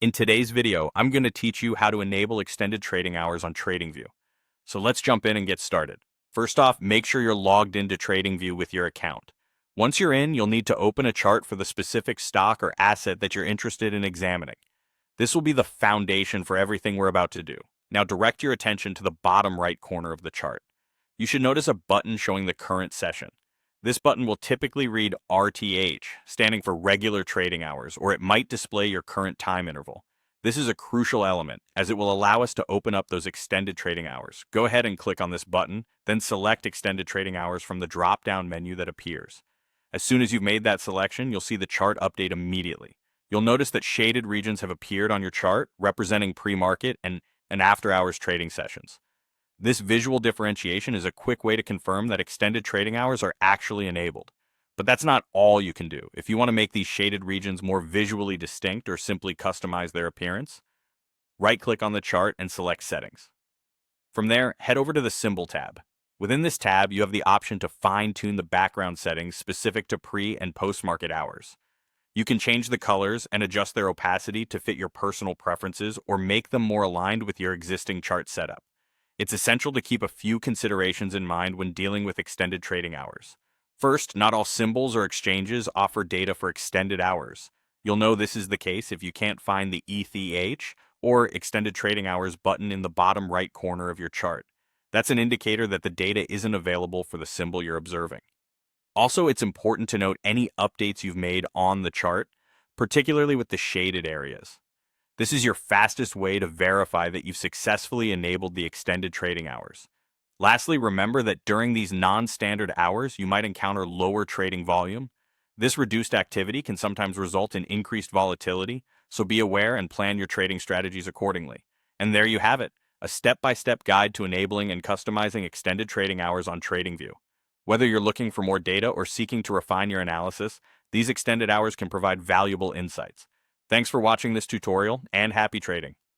In today's video, I'm going to teach you how to enable extended trading hours on TradingView. So let's jump in and get started. First off, make sure you're logged into TradingView with your account. Once you're in, you'll need to open a chart for the specific stock or asset that you're interested in examining. This will be the foundation for everything we're about to do. Now direct your attention to the bottom right corner of the chart. You should notice a button showing the current session. This button will typically read RTH, standing for regular trading hours, or it might display your current time interval. This is a crucial element, as it will allow us to open up those extended trading hours. Go ahead and click on this button, then select extended trading hours from the drop-down menu that appears. As soon as you've made that selection, you'll see the chart update immediately. You'll notice that shaded regions have appeared on your chart, representing pre-market and after-hours trading sessions. This visual differentiation is a quick way to confirm that extended trading hours are actually enabled. But that's not all you can do. If you want to make these shaded regions more visually distinct or simply customize their appearance, right-click on the chart and select Settings. From there, head over to the Symbol tab. Within this tab, you have the option to fine-tune the background settings specific to pre- and post-market hours. You can change the colors and adjust their opacity to fit your personal preferences or make them more aligned with your existing chart setup. It's essential to keep a few considerations in mind when dealing with extended trading hours. First, not all symbols or exchanges offer data for extended hours. You'll know this is the case if you can't find the ETH or extended trading hours button in the bottom right corner of your chart. That's an indicator that the data isn't available for the symbol you're observing. Also, it's important to note any updates you've made on the chart, particularly with the shaded areas. This is your fastest way to verify that you've successfully enabled the extended trading hours. Lastly, remember that during these non-standard hours, you might encounter lower trading volume. This reduced activity can sometimes result in increased volatility, so be aware and plan your trading strategies accordingly. And there you have it, a step-by-step guide to enabling and customizing extended trading hours on TradingView. Whether you're looking for more data or seeking to refine your analysis, these extended hours can provide valuable insights. Thanks for watching this tutorial, and happy trading.